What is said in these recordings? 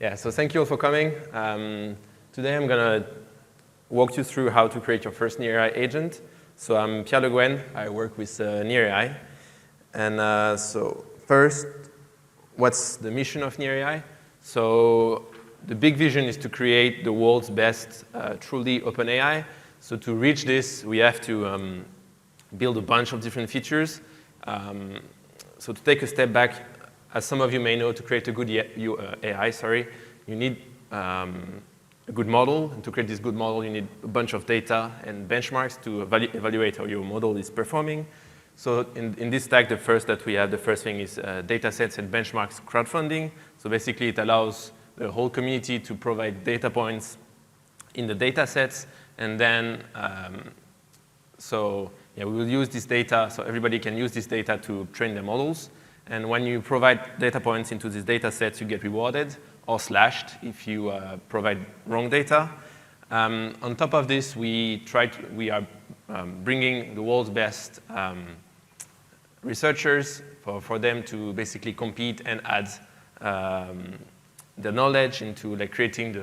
Yeah, so thank you all for coming. Today I'm going to walk you through how to create your first NEARi agent. So I'm Pierre Le Guen. I work with NEARi. And so first, what's the mission of NEARi? So the big vision is to create the world's best truly open AI. So to reach this, we have to build a bunch of different features. So to take a step back, as some of you may know, to create a good AI, you need a good model. And to create this good model, you need a bunch of data and benchmarks to evaluate how your model is performing. So in this stack, the first thing is datasets and benchmarks crowdfunding. So basically, it allows the whole community to provide data points in the datasets. And then, we will use this data, so everybody can use this data to train their models. And when you provide data points into these data sets, you get rewarded or slashed if you provide wrong data. On top of this, we are bringing the world's best researchers for them to basically compete and add the knowledge into creating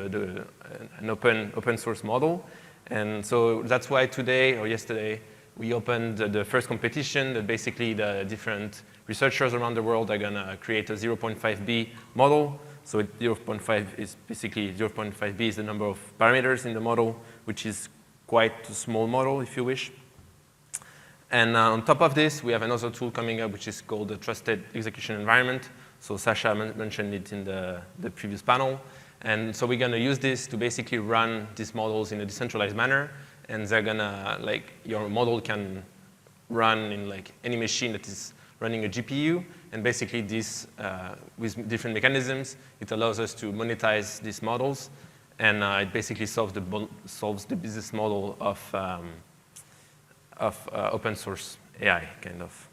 an open source model. And so that's why today or yesterday, we opened the first competition that basically the different researchers around the world are going to create a 0.5b model. So 0.5 is basically 0.5b is the number of parameters in the model, which is quite a small model, if you wish. And on top of this, we have another tool coming up, which is called the Trusted Execution Environment. So Sasha mentioned it in the previous panel. And so we're going to use this to basically run these models in a decentralized manner. And they're going to, your model can run in any machine that is running a GPU. And basically this, with different mechanisms, it allows us to monetize these models. And it basically solves the business model of open source AI, kind of.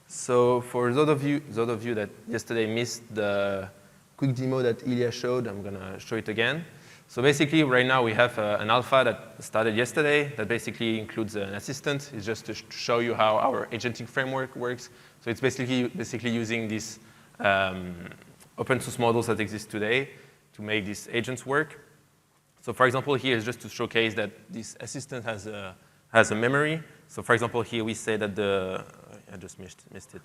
So for those of you that yesterday missed the quick demo that Ilya showed, I'm going to show it again. So basically, right now, we have an alpha that started yesterday that basically includes an assistant. It's just to show you how our agentic framework works. So it's basically using these open source models that exist today to make these agents work. So for example, here is just to showcase that this assistant has a memory. So for example, here we say that I just missed it.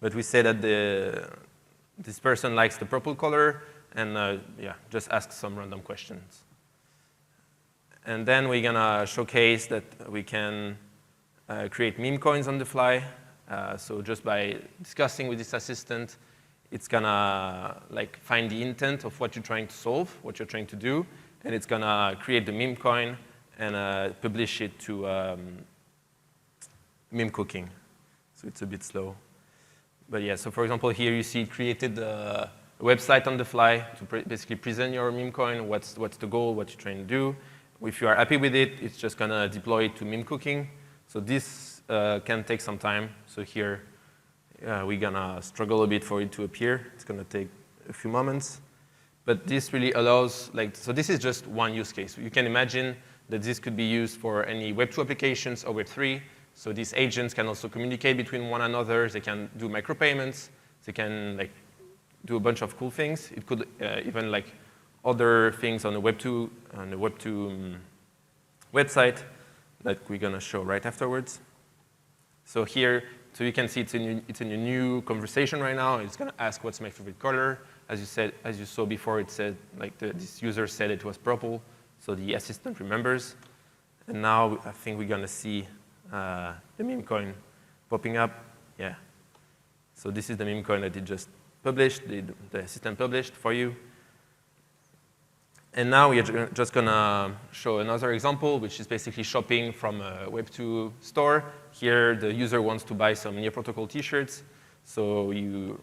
But we say that this person likes the purple color. And just ask some random questions. And then we're going to showcase that we can create meme coins on the fly. So just by discussing with this assistant, it's going to find the intent of what you're trying to solve, what you're trying to do. And it's going to create the meme coin and publish it to meme cooking. So it's a bit slow. But yeah, so for example, here you see it created a website on the fly to basically present your meme coin, what's the goal, what you're trying to do. If you are happy with it, it's just going to deploy it to meme cooking. So this can take some time. So here, we're going to struggle a bit for it to appear. It's going to take a few moments. But this really allows, so this is just one use case. You can imagine that this could be used for any Web2 applications or Web3. So these agents can also communicate between one another. They can do micropayments. They can do a bunch of cool things. It could even other things on the Web2 website that we're going to show right afterwards. So here, so you can see it's in a new conversation right now. It's going to ask what's my favorite color. As you saw before, it said this user said it was purple, so the assistant remembers. And now I think we're going to see the meme coin popping up. Yeah. So this is the meme coin that it just published, the assistant published for you. And now we're just going to show another example, which is basically shopping from a Web2 store. Here, the user wants to buy some NEAR protocol T-shirts. So you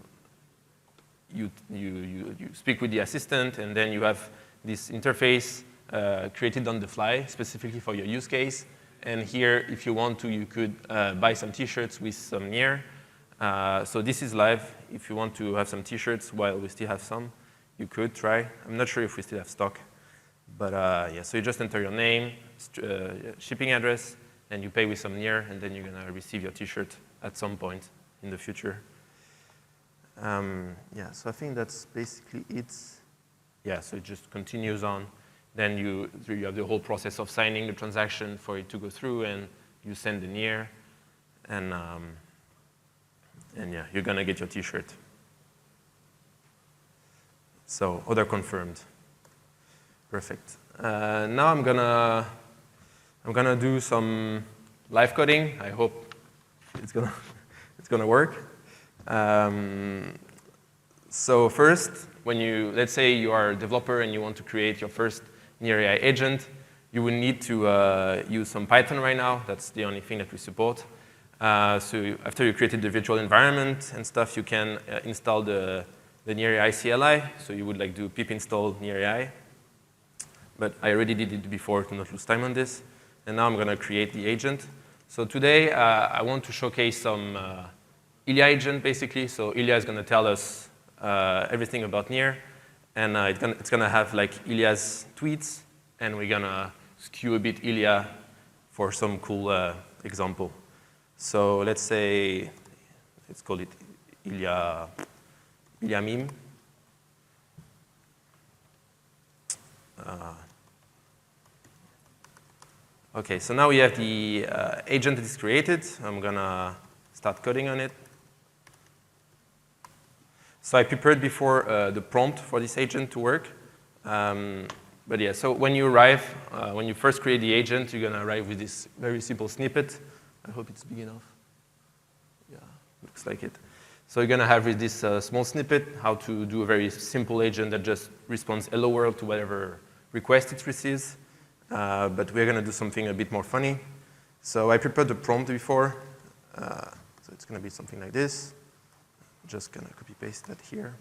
speak with the assistant, and then you have this interface created on the fly, specifically for your use case. And here, if you want to, you could buy some T-shirts with some NEAR. So this is live. If you want to have some T-shirts while we still have some, you could try. I'm not sure if we still have stock. But yeah, so you just enter your name, shipping address, and you pay with some NEAR, and then you're going to receive your T-shirt at some point in the future. Yeah, so I think that's basically it. Yeah, so it just continues on. Then you have the whole process of signing the transaction for it to go through, and you send the NEAR, and yeah, you're gonna get your T-shirt. So order confirmed. Perfect. Now I'm gonna do some live coding. I hope it's gonna work. So first, let's say you are a developer and you want to create your first NEARi agent, you will need to use some Python right now. That's the only thing that we support. So after you created the virtual environment and stuff, you can install the NEARi CLI. So you would like do pip install NEARi. But I already did it before to not lose time on this. And now I'm going to create the agent. So today, I want to showcase some Ilya agent, basically. So Ilya is going to tell us everything about NEAR. And it's going to have like Ilya's tweets. And we're going to skew a bit Ilya for some cool example. So let's say, let's call it Ilya meme. OK, so now we have the agent that is created. I'm going to start coding on it. So I prepared before the prompt for this agent to work. But yeah, so when you arrive, when you first create the agent, you're going to arrive with this very simple snippet. I hope it's big enough. Yeah, looks like it. So you're going to have with this small snippet how to do a very simple agent that just responds hello world to whatever request it receives. But we're going to do something a bit more funny. So I prepared the prompt before. So it's going to be something like this. Just going to copy paste that here.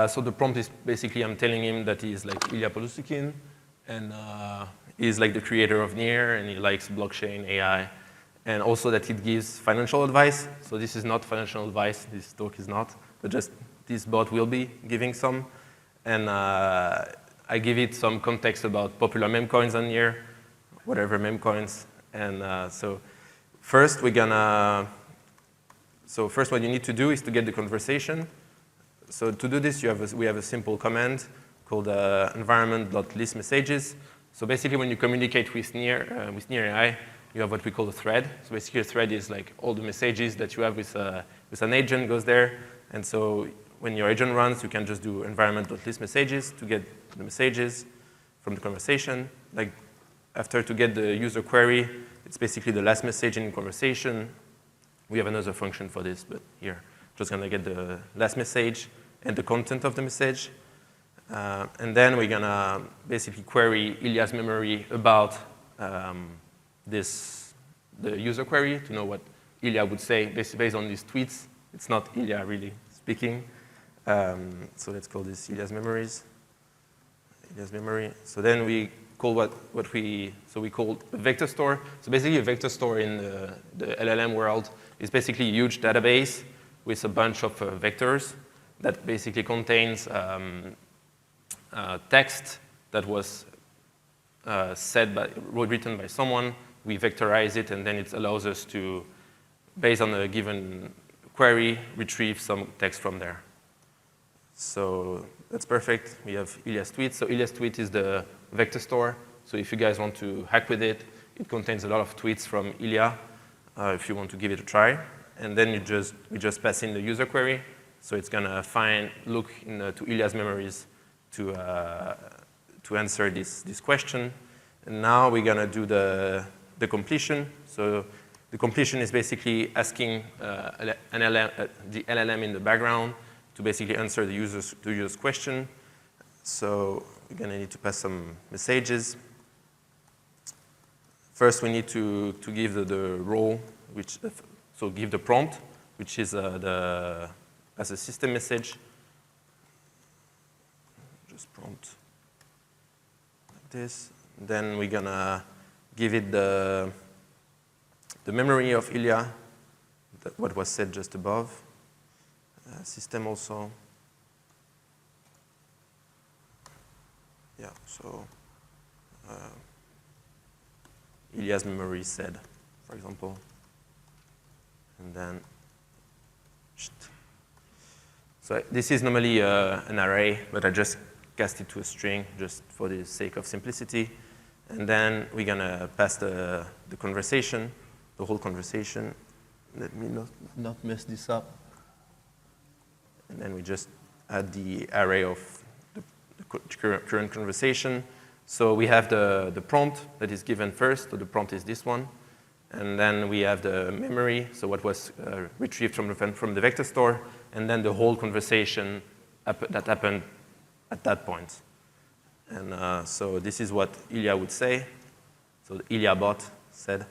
So the prompt is basically I'm telling him that he's like Ilya Polusikin, and he's like the creator of NEAR, and he likes blockchain, AI, and also that it gives financial advice. So this is not financial advice. This talk is not, but just this bot will be giving some. And I give it some context about popular meme coins on NEAR, whatever meme coins. And so first what you need to do is to get the conversation. So to do this, we have a simple command called environment.listMessages. So basically, when you communicate with NEARi, you have what we call a thread. So basically, a thread is like all the messages that you have with an agent goes there. And so when your agent runs, you can just do environment.listMessages to get the messages from the conversation. Like after to get the user query, it's basically the last message in the conversation. We have another function for this, but here, just going to get the last message and the content of the message. And then we're going to basically query Ilya's memory about the user query to know what Ilya would say based on these tweets. It's not Ilya really speaking. So let's call this Ilya's memories. Ilya's memory. So then we call we call a vector store. So basically a vector store in the LLM world is basically a huge database with a bunch of vectors that basically contains text that was written by someone. We vectorize it, and then it allows us to, based on a given query, retrieve some text from there. So that's perfect. We have Ilya's tweet. So Ilya's tweet is the vector store. So if you guys want to hack with it, it contains a lot of tweets from Ilya, if you want to give it a try. And then we just pass in the user query. So it's going to look to Ilya's memories to answer this question. And now we're going to do the completion. So the completion is basically asking the LLM in the background to basically answer the user's question. So we're going to need to pass some messages. First, we need to give the role, so give the prompt, which is as a system message. Just prompt like this. Then we're going to give it the memory of Ilya, what was said just above. System also. Yeah, so Ilya's memory said, for example. And then, so this is normally an array, but I just cast it to a string just for the sake of simplicity. And then we're going to pass the conversation, the whole conversation. Let me not mess this up. And then we just add the array of the current conversation. So we have the prompt that is given first, so the prompt is this one. And then we have the memory, so what was retrieved from the vector store, and then the whole conversation that happened at that point. And so this is what Ilya would say. So the Ilya bot said.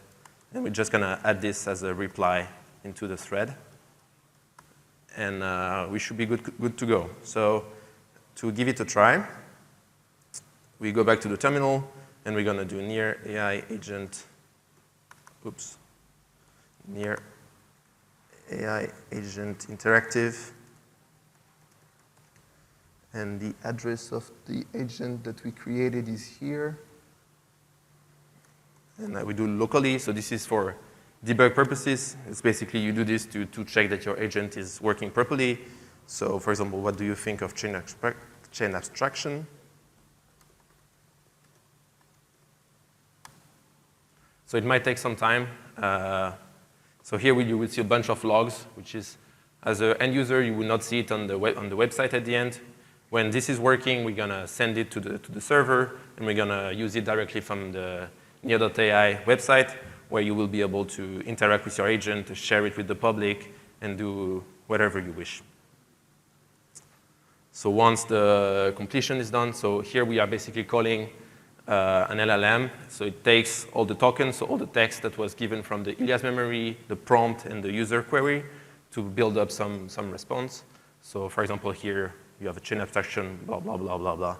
And we're just going to add this as a reply into the thread. And we should be good to go. So to give it a try, we go back to the terminal, and we're going to do NEARai agent. Oops. NEARai agent interactive. And the address of the agent that we created is here. And we do locally, so this is for debug purposes. It's basically you do this to check that your agent is working properly. So for example, what do you think of chain abstraction? So it might take some time. So here you will see a bunch of logs, which is, as an end user, you will not see it on the website at the end. When this is working, we're going to send it to the server, and we're going to use it directly from the NEAR.ai website, where you will be able to interact with your agent, to share it with the public, and do whatever you wish. So once the completion is done, so here we are basically calling an LLM. So it takes all the tokens, so all the text that was given from the Ilya's memory, the prompt, and the user query to build up some response. So for example, here you have a chain abstraction, blah, blah, blah, blah, blah.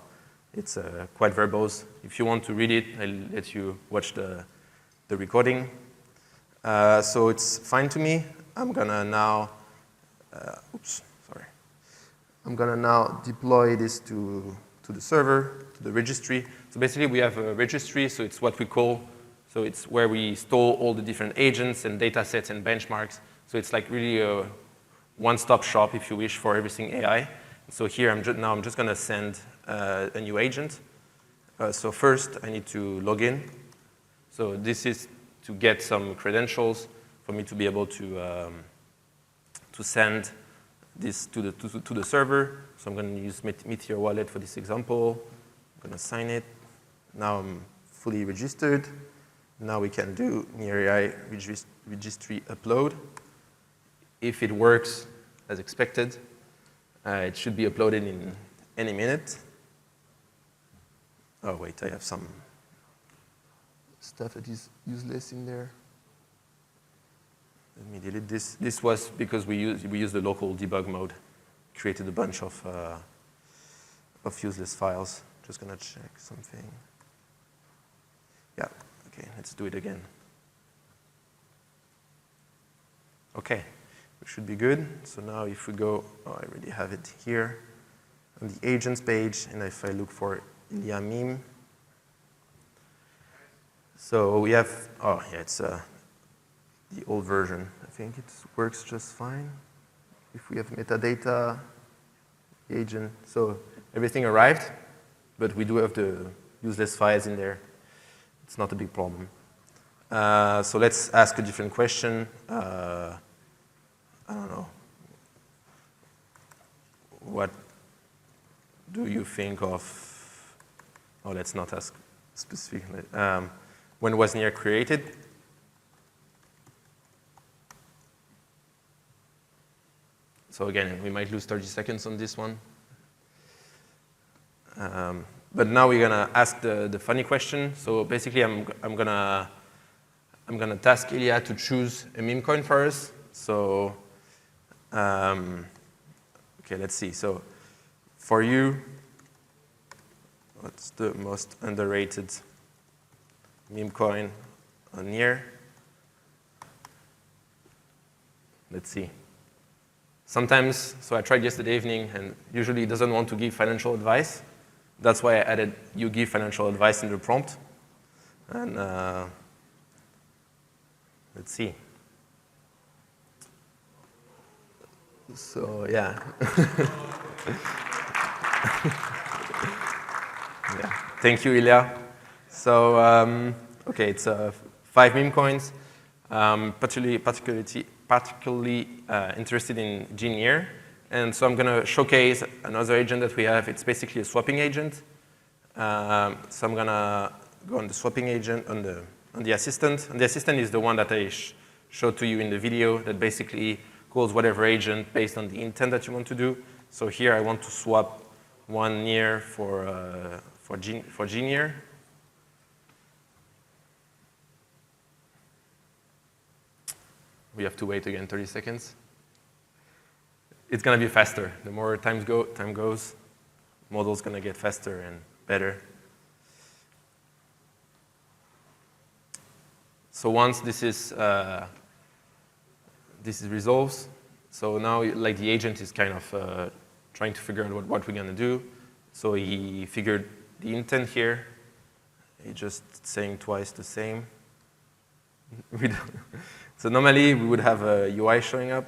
It's quite verbose. If you want to read it, I'll let you watch the recording. So it's fine to me. I'm going to now, I'm going to now deploy this to the server, to the registry. So basically, we have a registry, so it's what we call, so it's where we store all the different agents and data sets and benchmarks. So it's like really a one-stop shop, if you wish, for everything AI. So here, I'm just going to send a new agent. So first, I need to log in. So this is to get some credentials for me to be able to send this to the server. So I'm going to use Meteor Wallet for this example. I'm going to sign it. Now I'm fully registered. Now we can do NEARi registry upload. If it works as expected, it should be uploaded in any minute. Oh, wait, I have some stuff that is useless in there. Let me delete this. This was because we used the local debug mode, created a bunch of useless files. Just gonna check something. Yeah, okay, let's do it again. Okay, we should be good. So now if we go, oh, I already have it here, on the agents page, and if I look for Ilya meme, so we have, oh yeah, it's the old version. I think it works just fine. If we have metadata, agent, so everything arrived, but we do have the useless files in there. It's not a big problem. So let's ask a different question. I don't know. What do you think of, oh, let's not ask specifically. When was NEAR created? So again, we might lose 30 seconds on this one. But now we're gonna ask the funny question. So basically, I'm gonna task Ilya to choose a meme coin for us. So okay, let's see. So for you, what's the most underrated meme coin on NEAR? Let's see. Sometimes, so I tried yesterday evening, and usually it doesn't want to give financial advice. That's why I added you give financial advice in the prompt. And let's see. So yeah. Yeah. Thank you, Ilya. So okay, it's 5 meme coins. Particularly interested in NEAR. And so I'm going to showcase another agent that we have. It's basically a swapping agent. So I'm going to go on the swapping agent, on the assistant. And the assistant is the one that I showed to you in the video that basically calls whatever agent based on the intent that you want to do. So here I want to swap one NEAR for NEAR. We have to wait again 30 seconds. It's going to be faster. The more time goes, model's going to get faster and better. So once this is resolved, so now like the agent is kind of trying to figure out what we're going to do. So he figured the intent here. He's just saying twice the same. So normally we would have a UI showing up.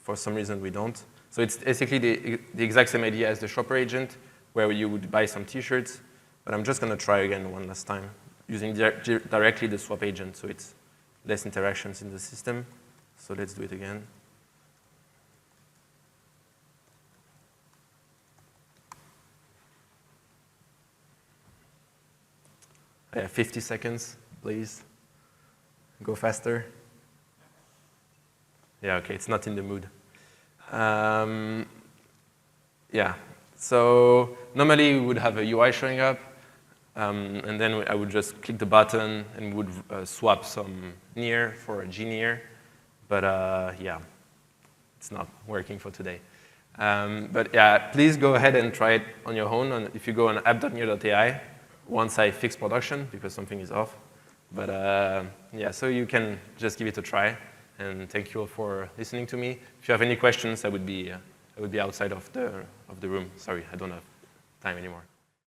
For some reason we don't. So it's basically the exact same idea as the shopper agent, where you would buy some t-shirts. But I'm just going to try again one last time, using directly the swap agent, so it's less interactions in the system. So let's do it again. I have 50 seconds, please. Go faster. Yeah, okay, it's not in the mood. Yeah, so normally we would have a UI showing up, and then I would just click the button and would swap some NEAR for a NEAR. But yeah, it's not working for today. But yeah, please go ahead and try it on your own. If you go on app.NEAR.ai, once I fix production, because something is off. But yeah, so you can just give it a try. And thank you all for listening to me. If you have any questions, I would be outside of the room. Sorry, I don't have time anymore.